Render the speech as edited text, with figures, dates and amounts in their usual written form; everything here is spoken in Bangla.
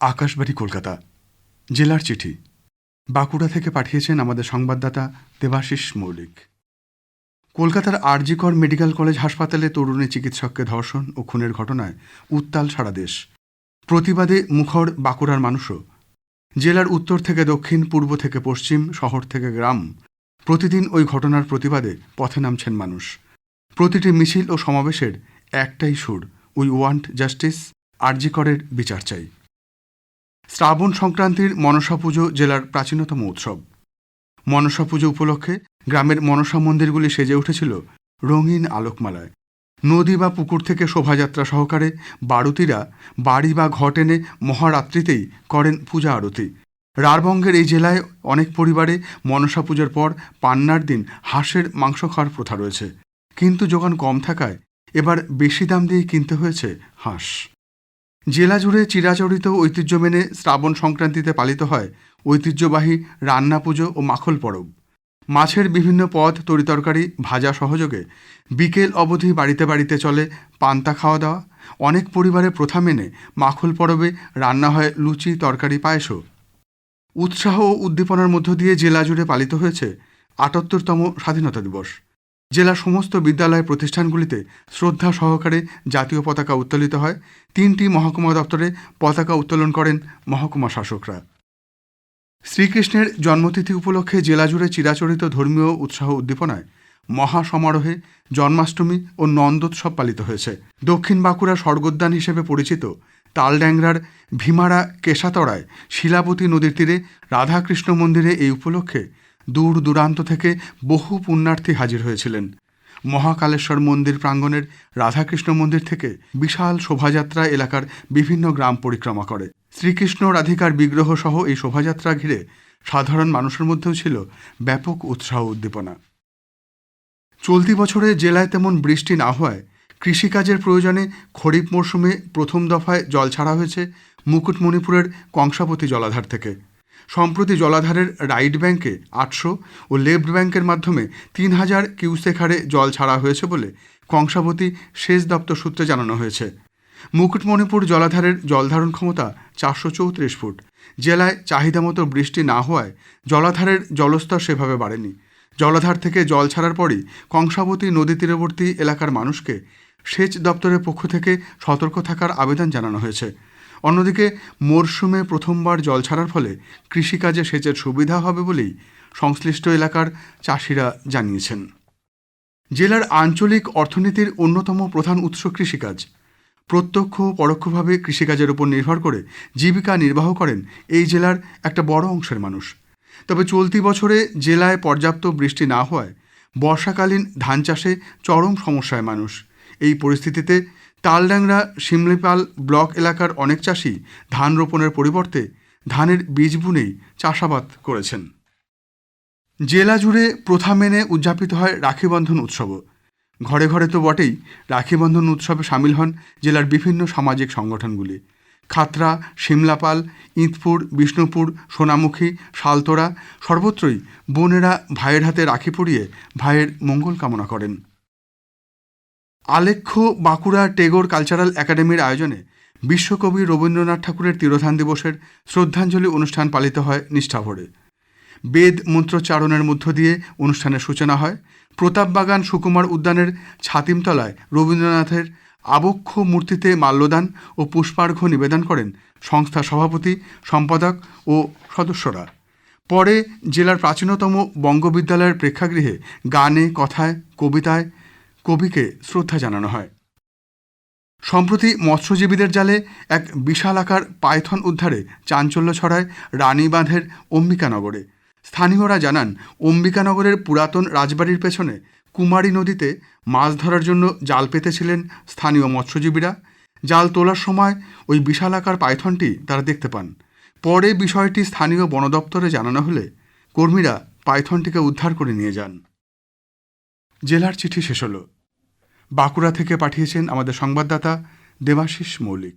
আকাশবাণী কলকাতা জেলার চিঠি বাঁকুড়া থেকে পাঠিয়েছেন আমাদের সংবাদদাতা দেবাশিস মৌলিক। কলকাতার আর.জি. কর মেডিকেল কলেজ হাসপাতালে তরুণী চিকিৎসককে ধর্ষণ ও খুনের ঘটনায় উত্তাল সারা দেশ। প্রতিবাদে মুখর বাঁকুড়ার মানুষও। জেলার উত্তর থেকে দক্ষিণ, পূর্ব থেকে পশ্চিম, শহর থেকে গ্রাম প্রতিদিন ওই ঘটনার প্রতিবাদে পথে নামছেন মানুষ। প্রতিটি মিছিল ও সমাবেশের একটাই সুর, উই ওয়ান্ট জাস্টিস, আর.জি. করের বিচার চাই। শ্রাবণ সংক্রান্তির মনসা পুজো জেলার প্রাচীনতম উৎসব। মনসা পুজো উপলক্ষে গ্রামের মনসা মন্দিরগুলি সেজে উঠেছিল রঙিন আলোকমালায়। নদী বা পুকুর থেকে শোভাযাত্রা সহকারে বারুতিরা বাড়ি বা ঘট এনে মহারাত্রিতেই করেন পূজা আরতি। রাঢ়বঙ্গের এই জেলায় অনেক পরিবারে মনসা পুজোর পর পান্নার দিন হাঁসের মাংস খাওয়ার প্রথা রয়েছে, কিন্তু যোগান কম থাকায় এবার বেশি দাম দিয়ে কিনতে হয়েছে হাঁস। জেলা জুড়ে চিরাচরিত ঐতিহ্য মেনে শ্রাবণ সংক্রান্তিতে পালিত হয় ঐতিহ্যবাহী রান্না পুজো ও মাখল পরব। মাছের বিভিন্ন পদ, তরিতরকারি, ভাজা সহযোগে বিকেল অবধি বাড়িতে বাড়িতে চলে পান্তা খাওয়া দাওয়া। অনেক পরিবারে প্রথা মেনে মাখল পরবে রান্না হয় লুচি, তরকারি, পায়েসও। উৎসাহ ও উদ্দীপনার মধ্য দিয়ে জেলা জুড়ে পালিত হয়েছে ৭৮তম স্বাধীনতা দিবস। জেলার সমস্ত বিদ্যালয় প্রতিষ্ঠানগুলিতে শ্রদ্ধা সহকারে জাতীয় পতাকা উত্তোলিত হয়। ৩টি মহকুমা দপ্তরে পতাকা উত্তোলন করেন মহকুমা শাসকরা। শ্রীকৃষ্ণের জন্মতিথি উপলক্ষে জেলা জুড়ে চিরাচরিত ধর্মীয় উৎসাহ উদ্দীপনায় মহাসমারোহে জন্মাষ্টমী ও নন্দোৎসব পালিত হয়েছে। দক্ষিণ বাঁকুড়ার স্বর্গোদ্যান হিসেবে পরিচিত তালড্যাংরার ভীমারা কেশাতড়ায় শিলাবতী নদীর তীরে রাধাকৃষ্ণ মন্দিরে এই উপলক্ষে দূর দূরান্ত থেকে বহু পুণ্যার্থী হাজির হয়েছিলেন। মহাকালেশ্বর মন্দির প্রাঙ্গণের রাধাকৃষ্ণ মন্দির থেকে বিশাল শোভাযাত্রা এলাকার বিভিন্ন গ্রাম পরিক্রমা করে। শ্রীকৃষ্ণ রাধিকার বিগ্রহ সহ এই শোভাযাত্রা ঘিরে সাধারণ মানুষের মধ্যেও ছিল ব্যাপক উৎসাহ উদ্দীপনা। চলতি বছরে জেলায় তেমন বৃষ্টি না হওয়ায় কৃষিকাজের প্রয়োজনে খরিফ মরশুমে প্রথম দফায় জল ছাড়া হয়েছে মুকুটমণিপুরের কংসাবতী জলাধার থেকে। সম্প্রতি জলাধারের রাইট ব্যাংকে ৮০০ ও লেফট ব্যাংকের মাধ্যমে ৩,০০০ কিউসেক হারে জল ছাড়া হয়েছে বলে কংসাবতী সেচ দপ্তর সূত্রে জানানো হয়েছে। মুকুটমণিপুর জলাধারের জলধারণ ক্ষমতা ৪৩৪ ফুট। জেলায় চাহিদা মতো বৃষ্টি না হওয়ায় জলাধারের জলস্তর সেভাবে বাড়েনি। জলাধার থেকে জল ছাড়ার পরই কংসাবতী নদী তীরবর্তী এলাকার মানুষকে সেচ দপ্তরের পক্ষ থেকে সতর্ক থাকার আবেদন জানানো হয়েছে। অন্যদিকে মরশুমে প্রথমবার জল ছাড়ার ফলে কৃষিকাজে সেচের সুবিধা হবে বলেই সংশ্লিষ্ট এলাকার চাষিরা জানিয়েছেন। জেলার আঞ্চলিক অর্থনীতির অন্যতম প্রধান উৎস কৃষিকাজ। প্রত্যক্ষ পরোক্ষভাবে কৃষিকাজের উপর নির্ভর করে জীবিকা নির্বাহ করেন এই জেলার একটা বড় অংশের মানুষ। তবে চলতি বছরে জেলায় পর্যাপ্ত বৃষ্টি না হওয়ায় বর্ষাকালীন ধান চাষে চরম সমস্যায় মানুষ। এই পরিস্থিতিতে তালড্যাংরা শিমলিপাল ব্লক এলাকার অনেক চাষি ধান রোপণের পরিবর্তে ধানের বীজ বুনেই চাষাবাদ করেছেন। জেলা জুড়ে প্রথা মেনে উদযাপিত হয় রাখিবন্ধন উৎসবও। ঘরে ঘরে তো বটেই, রাখিবন্ধন উৎসবে সামিল হন জেলার বিভিন্ন সামাজিক সংগঠনগুলি। খাতড়া, শিমলাপাল, ইঁদপুর, বিষ্ণুপুর, সোনামুখী, শালতোড়া সর্বত্রই বোনেরা ভাইয়ের হাতে রাখি পরিয়ে ভাইয়ের মঙ্গল কামনা করেন। আলেখ্য বাঁকুড়া টেগোর কালচারাল একাডেমির আয়োজনে বিশ্বকবি রবীন্দ্রনাথ ঠাকুরের তিরোধান দিবসের শ্রদ্ধাঞ্জলি অনুষ্ঠান পালিত হয় নিষ্ঠাভরে। বেদ মন্ত্রোচ্চারণের মধ্য দিয়ে অনুষ্ঠানের সূচনা হয়। প্রতাপবাগান সুকুমার উদ্যানের ছাতিমতলায় রবীন্দ্রনাথের আবক্ষ মূর্তিতে মাল্যদান ও পুষ্পার্ঘ্য নিবেদন করেন সংস্থার সভাপতি, সম্পাদক ও সদস্যরা। পরে জেলার প্রাচীনতম বঙ্গবিদ্যালয়ের প্রেক্ষাগৃহে গানে, কথায়, কবিতায় কবিকে শ্রদ্ধা জানানো হয়। সম্প্রতি মৎস্যজীবীদের জালে এক বিশাল আকার পাইথন উদ্ধারে চাঞ্চল্য ছড়ায় রানীবাঁধের অম্বিকানগরে। স্থানীয়রা জানান, অম্বিকানগরের পুরাতন রাজবাড়ির পেছনে কুমারী নদীতে মাছ ধরার জন্য জাল পেতেছিলেন স্থানীয় মৎস্যজীবীরা। জাল তোলার সময় ওই বিশাল আকার পাইথনটি তারা দেখতে পান। পরে বিষয়টি স্থানীয় বন দপ্তরে জানানো হলে কর্মীরা পাইথনটিকে উদ্ধার করে নিয়ে যান। জেলার চিঠি শেষ হলো। বাঁকুড়া থেকে পাঠিয়েছেন আমাদের সংবাদদাতা দেবাশিস মৌলিক।